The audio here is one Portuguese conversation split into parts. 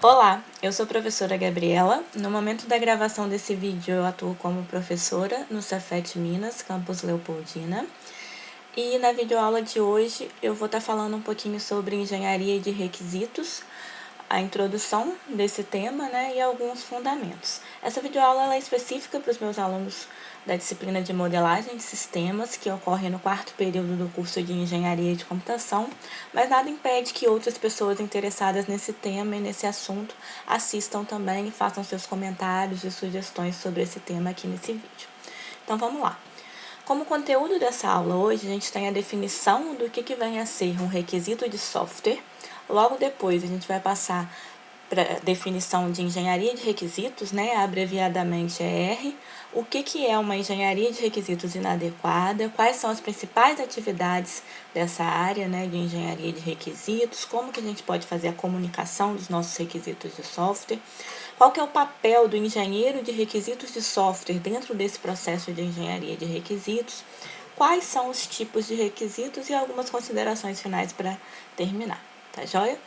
Olá, eu sou a professora Gabriela. No momento da gravação desse vídeo, eu atuo como professora no Cefet Minas, campus Leopoldina. E na videoaula de hoje, eu vou estar falando um pouquinho sobre engenharia de requisitos, a introdução desse tema, né, e alguns fundamentos. Essa videoaula é específica para os meus alunos da disciplina de modelagem de sistemas, que ocorre no 4º período do curso de engenharia de computação, mas nada impede que outras pessoas interessadas nesse tema e nesse assunto assistam também e façam seus comentários e sugestões sobre esse tema aqui nesse vídeo. Então vamos lá. Como conteúdo dessa aula hoje, a gente tem a definição do que vem a ser um requisito de software. Logo depois, a gente vai passar para a definição de engenharia de requisitos, né? Abreviadamente é R. O que é uma engenharia de requisitos inadequada, quais são as principais atividades dessa área, né, de engenharia de requisitos, como que a gente pode fazer a comunicação dos nossos requisitos de software, qual que é o papel do engenheiro de requisitos de software dentro desse processo de engenharia de requisitos, quais são os tipos de requisitos e algumas considerações finais para terminar, tá joia?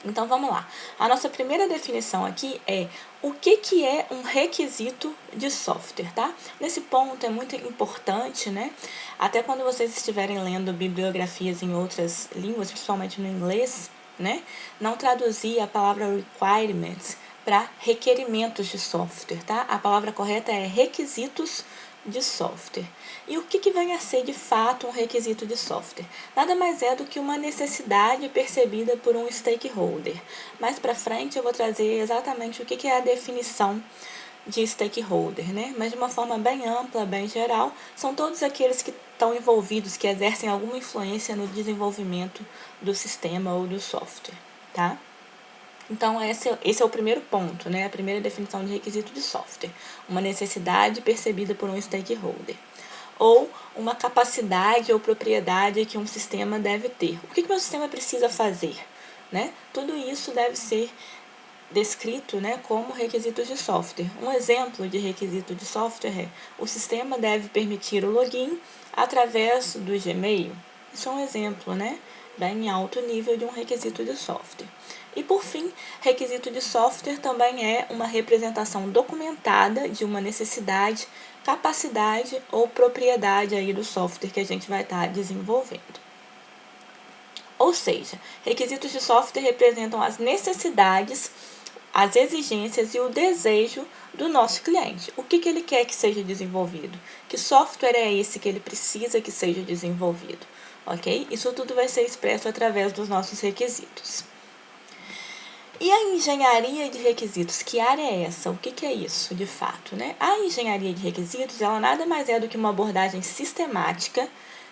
Então vamos lá. A nossa primeira definição aqui é o que é um requisito de software, tá? Nesse ponto é muito importante, né? Até quando vocês estiverem lendo bibliografias em outras línguas, principalmente no inglês, né? Não traduzir a palavra requirements para requerimentos de software, tá? A palavra correta é requisitos de software. E o que vem a ser de fato um requisito de software? Nada mais é do que uma necessidade percebida por um stakeholder. Mais para frente eu vou trazer exatamente o que é a definição de stakeholder, né? Mas de uma forma bem ampla, bem geral, são todos aqueles que estão envolvidos, que exercem alguma influência no desenvolvimento do sistema ou do software, tá? Então, esse é o primeiro ponto, né? A primeira definição de requisito de software. Uma necessidade percebida por um stakeholder. Ou uma capacidade ou propriedade que um sistema deve ter. O que o meu sistema precisa fazer? Né? Tudo isso deve ser descrito, né, como requisitos de software. Um exemplo de requisito de software é: o sistema deve permitir o login através do Gmail. Isso é um exemplo, né, bem alto nível de um requisito de software. E por fim, requisito de software também é uma representação documentada de uma necessidade, capacidade ou propriedade aí do software que a gente vai estar desenvolvendo. Ou seja, requisitos de software representam as necessidades, as exigências e o desejo do nosso cliente. O que ele quer que seja desenvolvido? Que software é esse que ele precisa que seja desenvolvido? Ok? Isso tudo vai ser expresso através dos nossos requisitos. E a engenharia de requisitos, que área é essa? O que é isso, de fato, né? A engenharia de requisitos, ela nada mais é do que uma abordagem sistemática,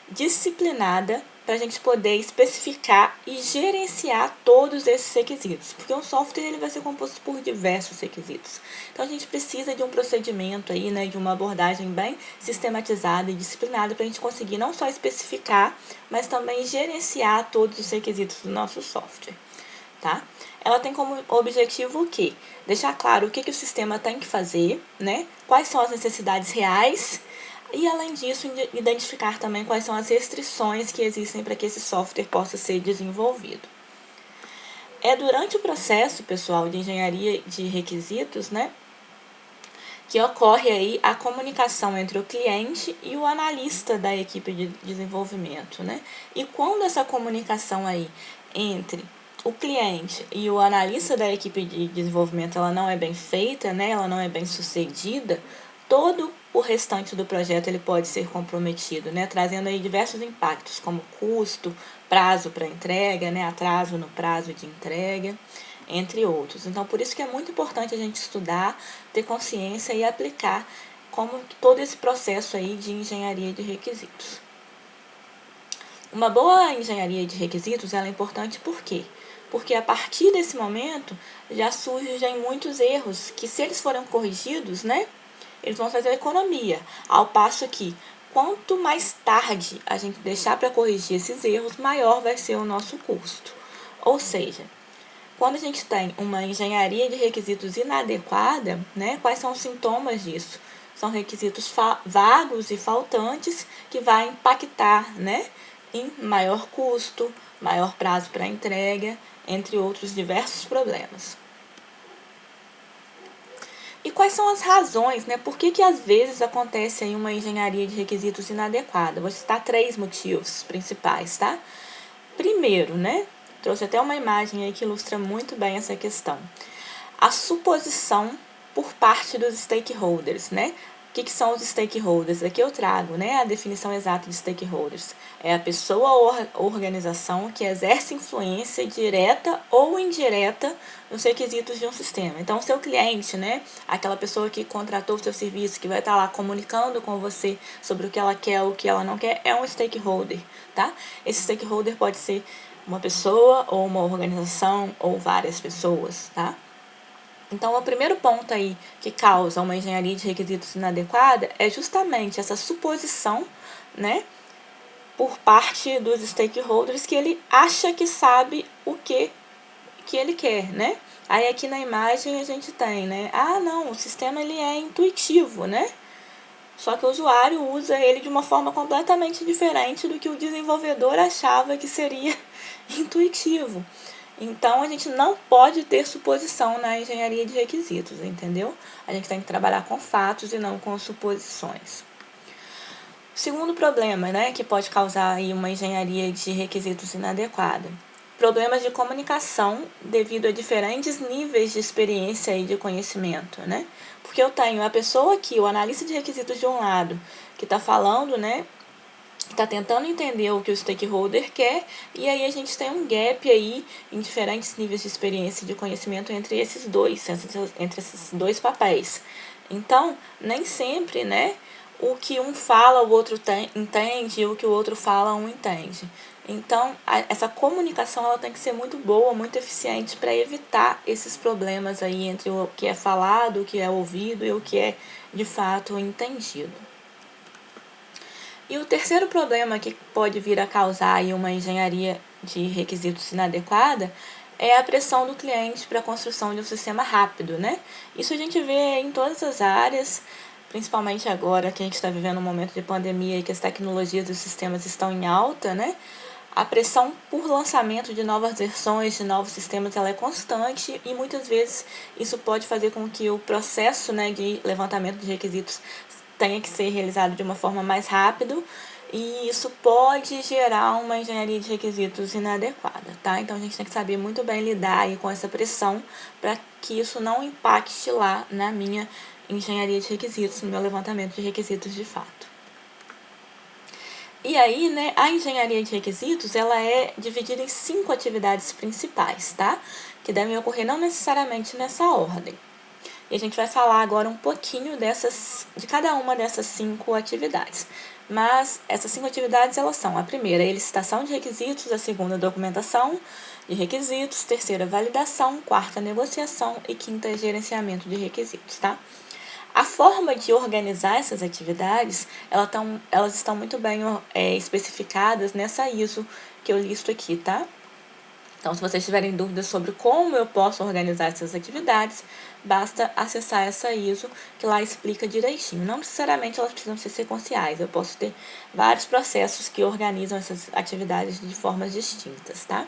disciplinada, para a gente poder especificar e gerenciar todos esses requisitos, porque um software ele vai ser composto por diversos requisitos. Então a gente precisa de um procedimento aí, né, de uma abordagem bem sistematizada e disciplinada para a gente conseguir não só especificar, mas também gerenciar todos os requisitos do nosso software, tá? Ela tem como objetivo o quê? Deixar claro o que o sistema tem que fazer, né? Quais são as necessidades reais e, além disso, identificar também quais são as restrições que existem para que esse software possa ser desenvolvido. É durante o processo, pessoal, de engenharia de requisitos, né, que ocorre aí a comunicação entre o cliente e o analista da equipe de desenvolvimento, né? E quando essa comunicação aí entre o cliente e o analista da equipe de desenvolvimento ela não é bem feita, né? Ela não é bem sucedida, todo o restante do projeto ele pode ser comprometido, né? Trazendo aí diversos impactos, como custo, prazo para entrega, né? Atraso no prazo de entrega, entre outros. Então, por isso que é muito importante a gente estudar, ter consciência e aplicar como todo esse processo aí de engenharia de requisitos. Uma boa engenharia de requisitos ela é importante por quê? Porque a partir desse momento já surgem muitos erros que, se eles forem corrigidos, né, eles vão fazer economia, ao passo que quanto mais tarde a gente deixar para corrigir esses erros, maior vai ser o nosso custo. Ou seja, quando a gente tem uma engenharia de requisitos inadequada, né, quais são os sintomas disso? São requisitos vagos e faltantes que vai impactar, né, em maior custo, maior prazo para entrega, entre outros diversos problemas. quais são as razões, né? Por que às vezes acontece aí uma engenharia de requisitos inadequada? Vou citar 3 motivos principais, tá? Primeiro, né? Trouxe até uma imagem aí que ilustra muito bem essa questão. A suposição por parte dos stakeholders, né? O que são os stakeholders? Aqui eu trago, né, a definição exata de stakeholders. É a pessoa ou organização que exerce influência direta ou indireta nos requisitos de um sistema. Então, o seu cliente, né, aquela pessoa que contratou o seu serviço, que vai estar lá comunicando com você sobre o que ela quer ou o que ela não quer, é um stakeholder, tá? Esse stakeholder pode ser uma pessoa ou uma organização ou várias pessoas, tá? Então, o primeiro ponto aí que causa uma engenharia de requisitos inadequada é justamente essa suposição, né, por parte dos stakeholders que ele acha que sabe o que ele quer, né? Aí aqui na imagem a gente tem, né? Ah, não, o sistema ele é intuitivo, né? Só que o usuário usa ele de uma forma completamente diferente do que o desenvolvedor achava que seria intuitivo. Então, a gente não pode ter suposição na engenharia de requisitos, entendeu? A gente tem que trabalhar com fatos e não com suposições. O segundo problema, né, que pode causar aí uma engenharia de requisitos inadequada. Problemas de comunicação devido a diferentes níveis de experiência e de conhecimento, né? Porque eu tenho a pessoa aqui, o analista de requisitos de um lado, que está falando, né, está tentando entender o que o stakeholder quer, e aí a gente tem um gap aí em diferentes níveis de experiência e de conhecimento entre esses dois papéis. Então, nem sempre, né, o que um fala, o outro entende, e o que o outro fala, um entende. Então, essa comunicação ela tem que ser muito boa, muito eficiente para evitar esses problemas aí entre o que é falado, o que é ouvido e o que é de fato entendido. E o terceiro problema que pode vir a causar aí uma engenharia de requisitos inadequada é a pressão do cliente para a construção de um sistema rápido, né? Isso a gente vê em todas as áreas, principalmente agora que a gente está vivendo um momento de pandemia e que as tecnologias e os sistemas estão em alta, né? A pressão por lançamento de novas versões, de novos sistemas, ela é constante e muitas vezes isso pode fazer com que o processo, né, de levantamento de requisitos tenha que ser realizado de uma forma mais rápida e isso pode gerar uma engenharia de requisitos inadequada, tá? Então a gente tem que saber muito bem lidar aí com essa pressão para que isso não impacte lá na minha engenharia de requisitos, no meu levantamento de requisitos de fato. E aí, né, a engenharia de requisitos, ela é dividida em 5 atividades principais, tá? Que devem ocorrer não necessariamente nessa ordem. E a gente vai falar agora um pouquinho de cada uma dessas 5 atividades. Mas essas 5 atividades, elas são: a primeira, elicitação de requisitos; a segunda, documentação de requisitos; terceira, validação; quarta, negociação e quinta, gerenciamento de requisitos, tá? A forma de organizar essas atividades, elas estão muito bem especificadas nessa ISO que eu listo aqui, tá? Então, se vocês tiverem dúvidas sobre como eu posso organizar essas atividades, basta acessar essa ISO, que lá explica direitinho. Não necessariamente elas precisam ser sequenciais, eu posso ter vários processos que organizam essas atividades de formas distintas, tá?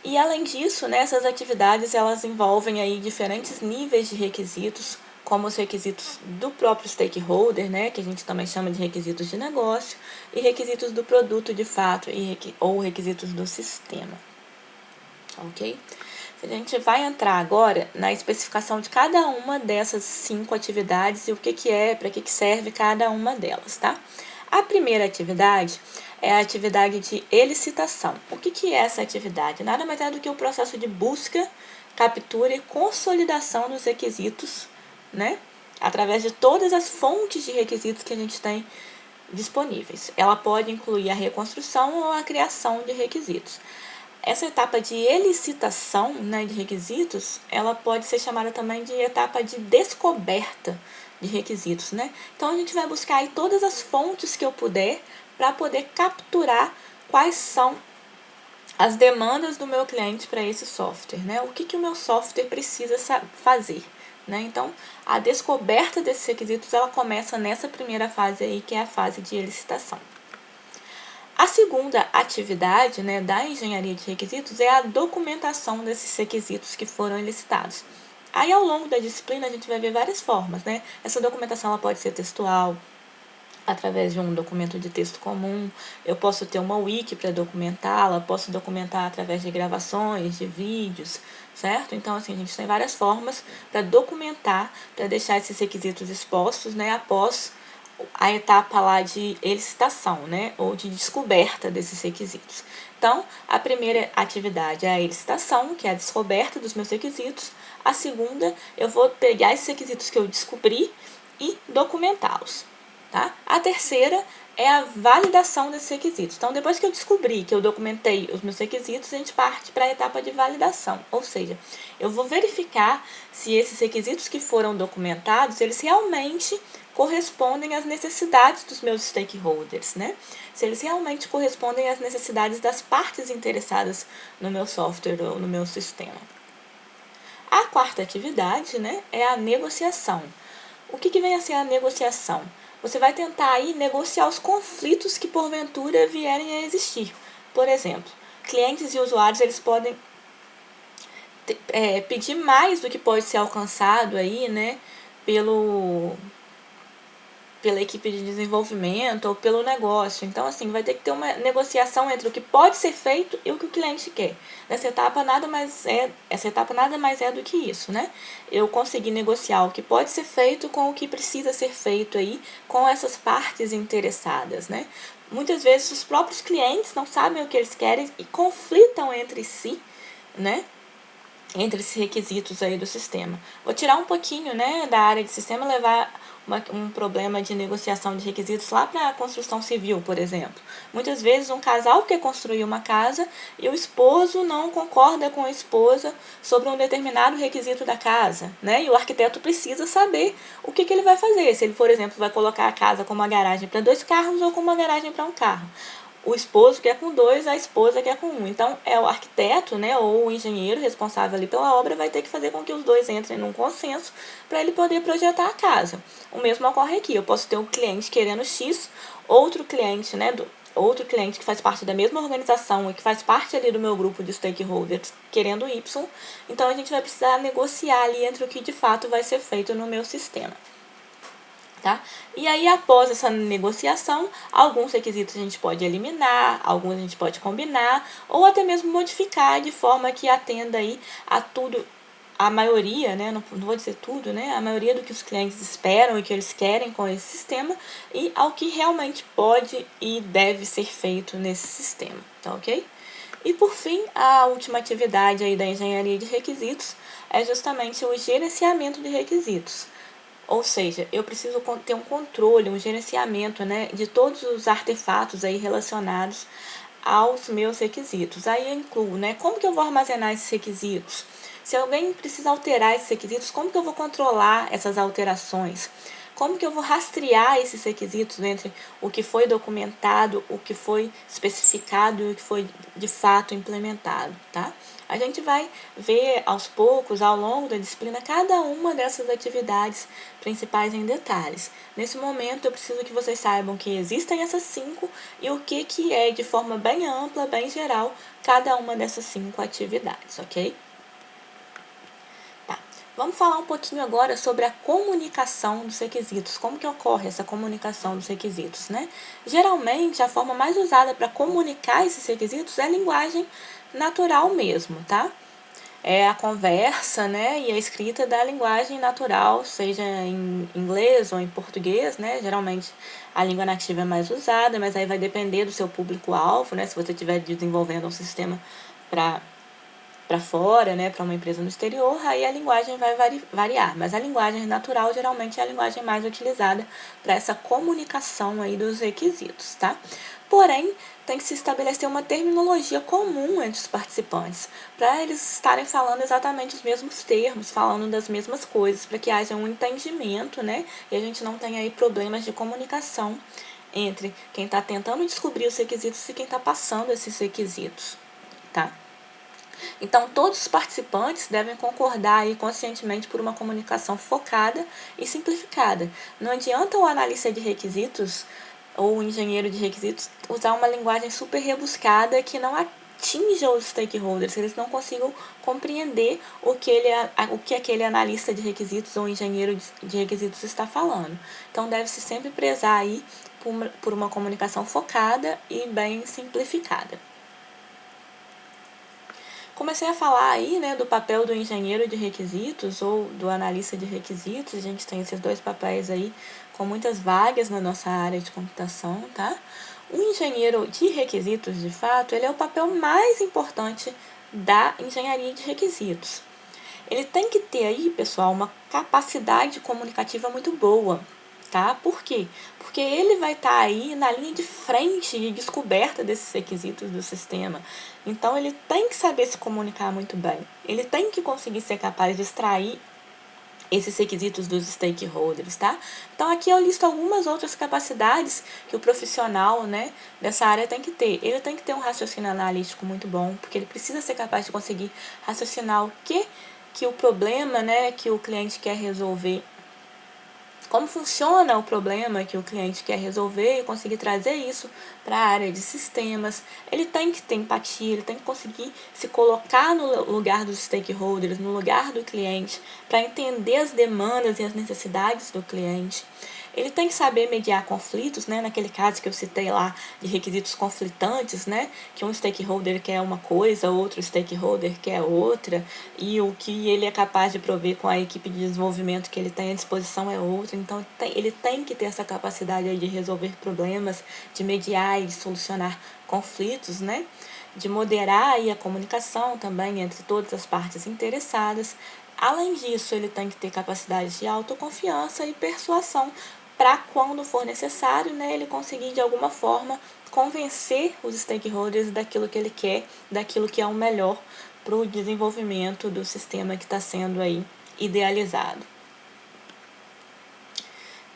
E além disso, né, essas atividades elas envolvem aí diferentes níveis de requisitos, como os requisitos do próprio stakeholder, né, que a gente também chama de requisitos de negócio, e requisitos do produto de fato, ou requisitos do sistema. Ok? A gente vai entrar agora na especificação de cada uma dessas 5 atividades e o que é, para que serve cada uma delas, tá? A primeira atividade é a atividade de elicitação. O que é essa atividade? Nada mais é do que o processo de busca, captura e consolidação dos requisitos, né? Através de todas as fontes de requisitos que a gente tem disponíveis. Ela pode incluir a reconstrução ou a criação de requisitos. Essa etapa de elicitação, né, de requisitos, ela pode ser chamada também de etapa de descoberta de requisitos, né? Então a gente vai buscar aí todas as fontes que eu puder para poder capturar quais são as demandas do meu cliente para esse software, né? O que o meu software precisa fazer, né? Então, a descoberta desses requisitos, ela começa nessa primeira fase aí, que é a fase de elicitação. A segunda atividade, né, da engenharia de requisitos é a documentação desses requisitos que foram elicitados. Aí, ao longo da disciplina, a gente vai ver várias formas, né? Essa documentação ela pode ser textual, através de um documento de texto comum, eu posso ter uma wiki para documentá-la, posso documentar através de gravações, de vídeos, certo? Então, assim, a gente tem várias formas para documentar, para deixar esses requisitos expostos, né, após a etapa lá de elicitação, né, ou de descoberta desses requisitos. Então, a primeira atividade é a elicitação, que é a descoberta dos meus requisitos. A segunda, eu vou pegar esses requisitos que eu descobri e documentá-los. Tá? A terceira é a validação desses requisitos. Então, depois que eu descobri que eu documentei os meus requisitos, a gente parte para a etapa de validação. Ou seja, eu vou verificar se esses requisitos que foram documentados, eles realmente correspondem às necessidades dos meus stakeholders, né? Se eles realmente correspondem às necessidades das partes interessadas no meu software ou no meu sistema. A quarta atividade, né, é a negociação. O que vem a ser a negociação? Você vai tentar aí negociar os conflitos que porventura vierem a existir. Por exemplo, clientes e usuários eles podem pedir mais do que pode ser alcançado aí, né, pela equipe de desenvolvimento ou pelo negócio. Então, assim, vai ter que ter uma negociação entre o que pode ser feito e o que o cliente quer. Essa etapa nada mais é do que isso, né? Eu conseguir negociar o que pode ser feito com o que precisa ser feito aí com essas partes interessadas, né? Muitas vezes os próprios clientes não sabem o que eles querem e conflitam entre si, né? Entre esses requisitos aí do sistema. Vou tirar um pouquinho, né, da área de sistema, levar um problema de negociação de requisitos lá para a construção civil, por exemplo. Muitas vezes um casal quer construir uma casa e o esposo não concorda com a esposa sobre um determinado requisito da casa, né? E o arquiteto precisa saber o que ele vai fazer. Se ele, por exemplo, vai colocar a casa com uma garagem para 2 carros ou com uma garagem para um carro. O esposo quer com 2, a esposa quer com 1. Então, é o arquiteto, né, ou o engenheiro responsável ali pela obra vai ter que fazer com que os dois entrem num consenso para ele poder projetar a casa. O mesmo ocorre aqui. Eu posso ter um cliente querendo X, outro cliente, né, outro cliente que faz parte da mesma organização e que faz parte ali do meu grupo de stakeholders querendo Y. Então, a gente vai precisar negociar ali entre o que de fato vai ser feito no meu sistema. Tá? E aí, após essa negociação, alguns requisitos a gente pode eliminar, alguns a gente pode combinar, ou até mesmo modificar de forma que atenda aí a tudo, a maioria, né, não vou dizer tudo, né, a maioria do que os clientes esperam e que eles querem com esse sistema e ao que realmente pode e deve ser feito nesse sistema, tá ok? E por fim, a última atividade aí da engenharia de requisitos é justamente o gerenciamento de requisitos. Ou seja, eu preciso ter um controle, um gerenciamento, né, de todos os artefatos aí relacionados aos meus requisitos. Aí eu incluo, né, como que eu vou armazenar esses requisitos? Se alguém precisa alterar esses requisitos, como que eu vou controlar essas alterações? Como que eu vou rastrear esses requisitos entre o que foi documentado, o que foi especificado e o que foi de fato implementado, tá? A gente vai ver aos poucos, ao longo da disciplina, cada uma dessas atividades principais em detalhes. Nesse momento, eu preciso que vocês saibam que existem essas 5 e o que é, de forma bem ampla, bem geral, cada uma dessas 5 atividades, ok? Tá. Vamos falar um pouquinho agora sobre a comunicação dos requisitos. Como que ocorre essa comunicação dos requisitos, né? Geralmente, a forma mais usada para comunicar esses requisitos é a linguagem natural mesmo, tá? É a conversa, né, e a escrita da linguagem natural, seja em inglês ou em português, né? Geralmente a língua nativa é mais usada, mas aí vai depender do seu público-alvo, né? Se você estiver desenvolvendo um sistema para fora, né, para uma empresa no exterior, aí a linguagem vai variar, mas a linguagem natural geralmente é a linguagem mais utilizada para essa comunicação aí dos requisitos, tá? Porém, tem que se estabelecer uma terminologia comum entre os participantes, para eles estarem falando exatamente os mesmos termos, falando das mesmas coisas, para que haja um entendimento, né, e a gente não tenha aí problemas de comunicação entre quem está tentando descobrir os requisitos e quem está passando esses requisitos, tá? Então, todos os participantes devem concordar aí conscientemente por uma comunicação focada e simplificada. Não adianta o analista de requisitos ou o engenheiro de requisitos usar uma linguagem super rebuscada que atinja os stakeholders, que eles não consigam compreender o que aquele analista de requisitos ou engenheiro de requisitos está falando. Então, deve-se sempre prezar aí por uma comunicação focada e bem simplificada. Comecei a falar aí, né, do papel do engenheiro de requisitos ou do analista de requisitos. A gente tem esses dois papéis aí com muitas vagas na nossa área de computação, tá? O engenheiro de requisitos, de fato, ele é o papel mais importante da engenharia de requisitos. Ele tem que ter aí, pessoal, uma capacidade comunicativa muito boa, tá? Por quê? Porque ele vai estar aí na linha de frente de descoberta desses requisitos do sistema. Então, ele tem que saber se comunicar muito bem. Ele tem que conseguir ser capaz de extrair esses requisitos dos stakeholders, tá? Então, aqui eu listo algumas outras capacidades que o profissional, né, dessa área tem que ter. Ele tem que ter um raciocínio analítico muito bom, porque ele precisa ser capaz de conseguir raciocinar que o problema, né, que o cliente quer resolver, como funciona o problema que o cliente quer resolver e conseguir trazer isso para a área de sistemas. Ele tem que ter empatia, ele tem que conseguir se colocar no lugar dos stakeholders, no lugar do cliente, para entender as demandas e as necessidades do cliente. Ele tem que saber mediar conflitos, né? Naquele caso que eu citei lá de requisitos conflitantes, né? Que um stakeholder quer uma coisa, outro stakeholder quer outra, e o que ele é capaz de prover com a equipe de desenvolvimento que ele tem à disposição é outra. Então, ele tem que ter essa capacidade aí de resolver problemas, de mediar e de solucionar conflitos, né? De moderar aí a comunicação também entre todas as partes interessadas. Além disso, ele tem que ter capacidade de autoconfiança e persuasão para, quando for necessário, né, ele conseguir de alguma forma convencer os stakeholders daquilo que ele quer, daquilo que é o melhor para o desenvolvimento do sistema que está sendo aí idealizado.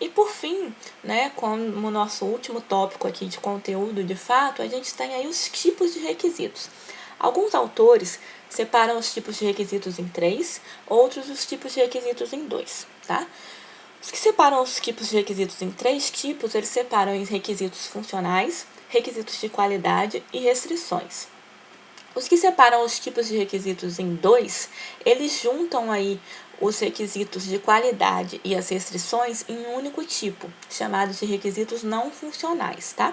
E por fim, né, como nosso último tópico aqui de conteúdo, de fato, a gente tem aí os tipos de requisitos. Alguns autores separam os tipos de requisitos em 3, outros os tipos de requisitos em 2, tá? Os que separam os tipos de requisitos em 3 tipos, eles separam em requisitos funcionais, requisitos de qualidade e restrições. Os que separam os tipos de requisitos em 2, eles juntam aí os requisitos de qualidade e as restrições em um único tipo, chamado de requisitos não funcionais, tá?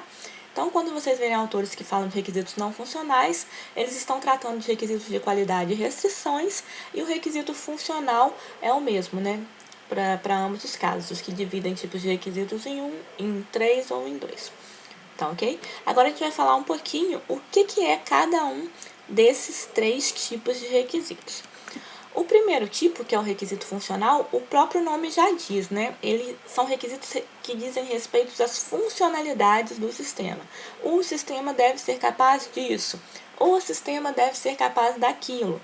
Então, quando vocês verem autores que falam de requisitos não funcionais, eles estão tratando de requisitos de qualidade e restrições, e o requisito funcional é o mesmo, né? Para ambos os casos, os que dividem tipos de requisitos em 3 ou em 2. Tá, ok? Agora a gente vai falar um pouquinho o que é cada um desses 3 tipos de requisitos. O primeiro tipo, que é o requisito funcional, o próprio nome já diz, né? Eles são requisitos que dizem respeito às funcionalidades do sistema. O sistema deve ser capaz disso, ou o sistema deve ser capaz daquilo,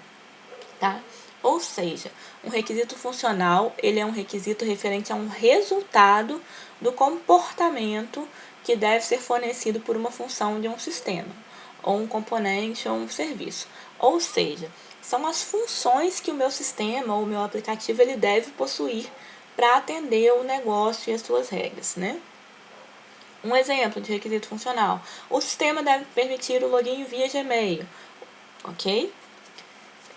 tá? Ou seja, um requisito funcional, ele é um requisito referente a um resultado do comportamento que deve ser fornecido por uma função de um sistema, ou um componente ou um serviço. Ou seja, são as funções que o meu sistema ou o meu aplicativo ele deve possuir para atender o negócio e as suas regras, né? Um exemplo de requisito funcional. O sistema deve permitir o login via Gmail, ok?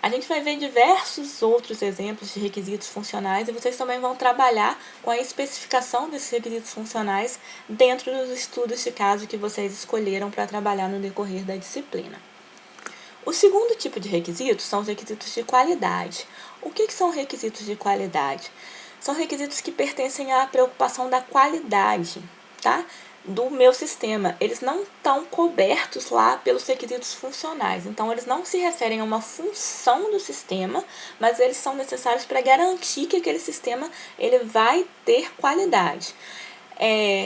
A gente vai ver diversos outros exemplos de requisitos funcionais e vocês também vão trabalhar com a especificação desses requisitos funcionais dentro dos estudos de caso que vocês escolheram para trabalhar no decorrer da disciplina. O segundo tipo de requisitos são os requisitos de qualidade. O que são requisitos de qualidade? São requisitos que pertencem à preocupação da qualidade, tá? Do meu sistema. Eles não estão cobertos lá pelos requisitos funcionais. Então, eles não se referem a uma função do sistema, mas eles são necessários para garantir que aquele sistema ele vai ter qualidade.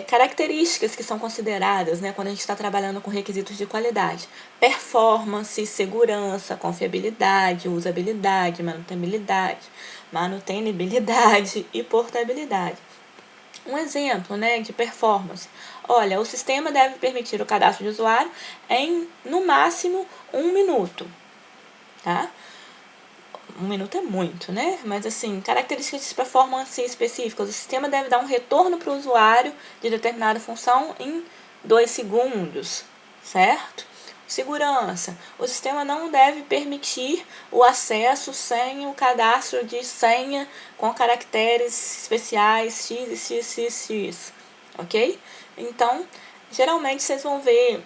Características que são consideradas, né, quando a gente está trabalhando com requisitos de qualidade: performance, segurança, confiabilidade, usabilidade, manutenibilidade e portabilidade. Um exemplo, né, de performance: olha, o sistema deve permitir o cadastro de usuário em, no máximo, 1 minuto, tá? 1 minuto é muito, né? Mas assim, características de performance específicas: o sistema deve dar um retorno para o usuário de determinada função em 2 segundos, certo? Segurança. O sistema não deve permitir o acesso sem o cadastro de senha com caracteres especiais XXXX, ok? Então, geralmente vocês vão ver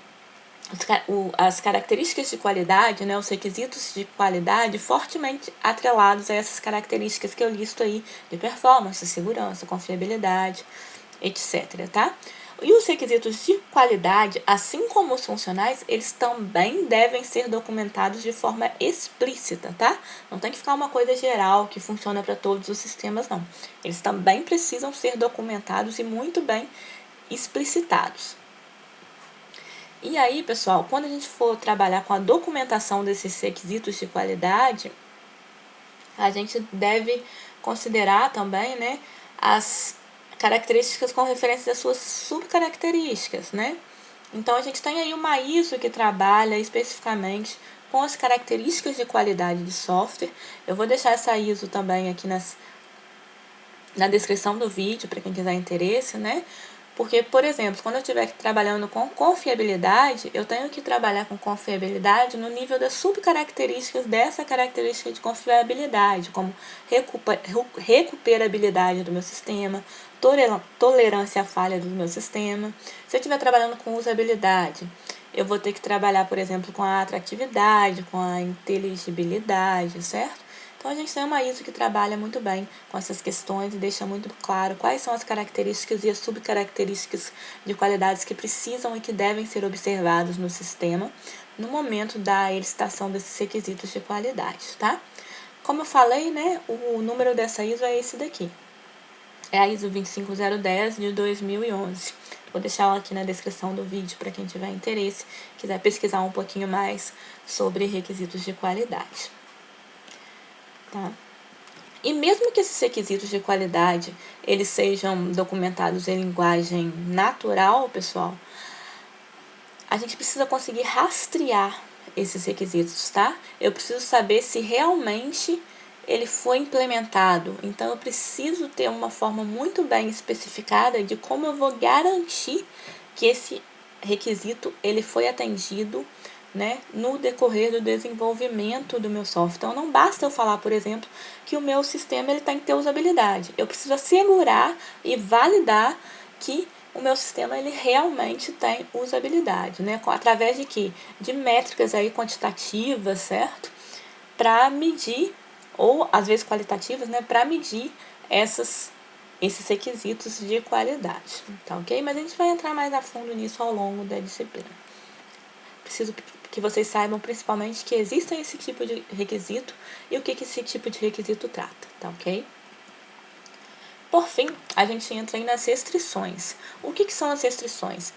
as características de qualidade, né, os requisitos de qualidade fortemente atrelados a essas características que eu listo aí de performance, segurança, confiabilidade, etc, tá? E os requisitos de qualidade, assim como os funcionais, eles também devem ser documentados de forma explícita, tá? Não tem que ficar uma coisa geral que funciona para todos os sistemas, não. Eles também precisam ser documentados e muito bem explicitados. E aí, pessoal, quando a gente for trabalhar com a documentação desses requisitos de qualidade, a gente deve considerar também, né, as características com referência às suas subcaracterísticas, né? Então, a gente tem aí uma ISO que trabalha especificamente com as características de qualidade de software. Eu vou deixar essa ISO também aqui na descrição do vídeo, para quem quiser interesse, né? Porque, por exemplo, quando eu estiver trabalhando com confiabilidade, eu tenho que trabalhar com confiabilidade no nível das subcaracterísticas dessa característica de confiabilidade, como recuperabilidade do meu sistema, tolerância à falha do meu sistema. Se eu estiver trabalhando com usabilidade, eu vou ter que trabalhar, por exemplo, com a atratividade, com a inteligibilidade, certo? Então, a gente tem uma ISO que trabalha muito bem com essas questões e deixa muito claro quais são as características e as subcaracterísticas de qualidades que precisam e que devem ser observados no sistema no momento da elicitação desses requisitos de qualidade, tá? Como eu falei, né, o número dessa ISO é esse daqui. É a ISO 25010 de 2011. Vou deixar ela aqui na descrição do vídeo para quem tiver interesse, quiser pesquisar um pouquinho mais sobre requisitos de qualidade. Tá? E mesmo que esses requisitos de qualidade eles sejam documentados em linguagem natural, pessoal, a gente precisa conseguir rastrear esses requisitos, tá? Eu preciso saber se realmente ele foi implementado. Então, eu preciso ter uma forma muito bem especificada de como eu vou garantir que esse requisito ele foi atendido, né, no decorrer do desenvolvimento do meu software. Então, não basta eu falar, por exemplo, que o meu sistema ele tem que ter usabilidade. Eu preciso assegurar e validar que o meu sistema ele realmente tem usabilidade, né? Através de quê? De métricas aí quantitativas, certo? Para medir, ou às vezes qualitativas, né? Para medir esses requisitos de qualidade, tá ok? Mas a gente vai entrar mais a fundo nisso ao longo da disciplina. Preciso que vocês saibam principalmente que existem esse tipo de requisito e o que esse tipo de requisito trata, tá ok? Por fim, a gente entra aí nas restrições. O que são as restrições?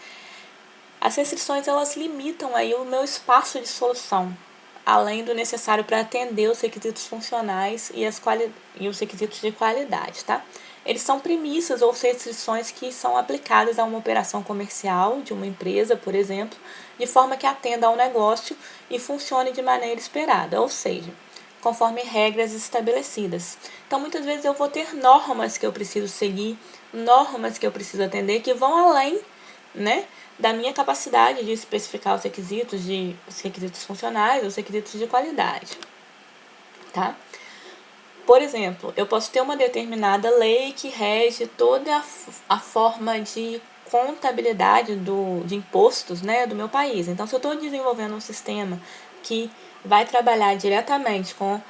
As restrições, elas limitam aí o meu espaço de solução, além do necessário para atender os requisitos funcionais e os requisitos de qualidade, tá? Eles são premissas ou restrições que são aplicadas a uma operação comercial de uma empresa, por exemplo, de forma que atenda ao negócio e funcione de maneira esperada, ou seja, conforme regras estabelecidas. Então, muitas vezes eu vou ter normas que eu preciso seguir, normas que eu preciso atender, que vão além, né, da minha capacidade de especificar os requisitos funcionais, os requisitos de qualidade, tá? Por exemplo, eu posso ter uma determinada lei que rege toda a forma de contabilidade de impostos, né, do meu país. Então, se eu estou desenvolvendo um sistema que vai trabalhar diretamente com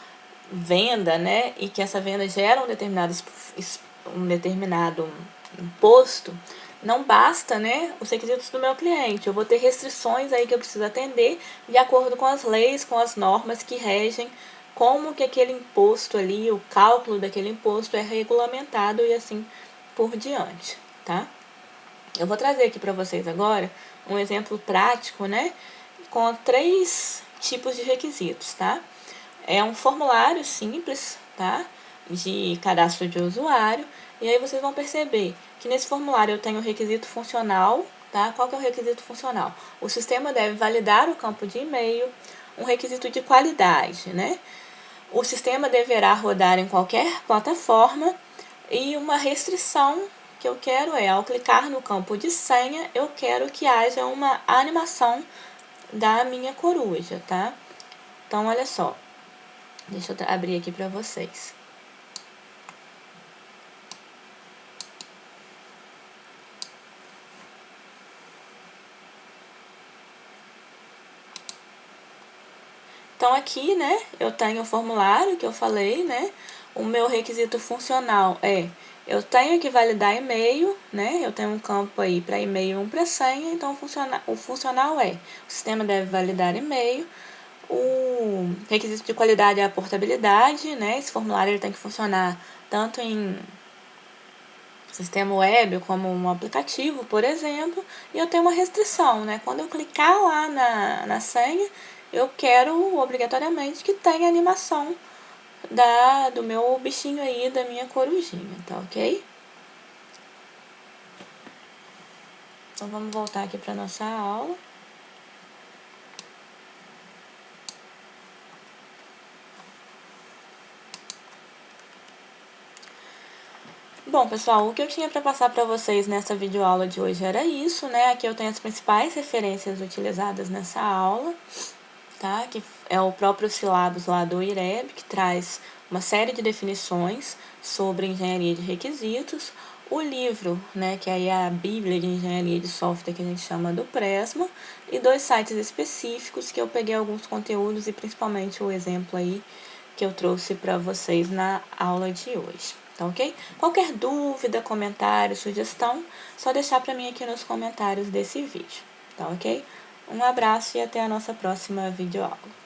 venda, né, e que essa venda gera um determinado imposto, não basta, né, os requisitos do meu cliente. Eu vou ter restrições aí que eu preciso atender de acordo com as leis, com as normas que regem como que aquele imposto ali, o cálculo daquele imposto é regulamentado e assim por diante, tá? Eu vou trazer aqui para vocês agora um exemplo prático, né, com 3 tipos de requisitos, tá? É um formulário simples, tá? De cadastro de usuário. E aí vocês vão perceber que nesse formulário eu tenho o requisito funcional, tá? Qual que é o requisito funcional? O sistema deve validar o campo de e-mail, um requisito de qualidade, né? O sistema deverá rodar em qualquer plataforma e uma restrição que eu quero é, ao clicar no campo de senha, eu quero que haja uma animação da minha coruja, tá? Então, olha só. Deixa eu abrir aqui pra vocês. Então, aqui, né, eu tenho o formulário que eu falei, né? O meu requisito funcional eu tenho que validar e-mail, né? Eu tenho um campo aí para e-mail e um para senha, então o funcional o sistema deve validar e-mail. O requisito de qualidade é a portabilidade, né? Esse formulário ele tem que funcionar tanto em sistema web como um aplicativo, por exemplo, e eu tenho uma restrição, né? Quando eu clicar lá na senha, eu quero obrigatoriamente que tenha animação do meu bichinho aí, da minha corujinha, tá ok? Então vamos voltar aqui para nossa aula. Bom, pessoal, o que eu tinha para passar para vocês nessa videoaula de hoje era isso, né? Aqui eu tenho as principais referências utilizadas nessa aula, tá? Que é o próprio Syllabus lá do IREB, que traz uma série de definições sobre engenharia de requisitos. O livro, né, que aí é a Bíblia de Engenharia de Software, que a gente chama do Presma, e 2 sites específicos que eu peguei alguns conteúdos e principalmente o exemplo aí que eu trouxe para vocês na aula de hoje, tá ok? Qualquer dúvida, comentário, sugestão, só deixar para mim aqui nos comentários desse vídeo, tá ok? Um abraço e até a nossa próxima videoaula.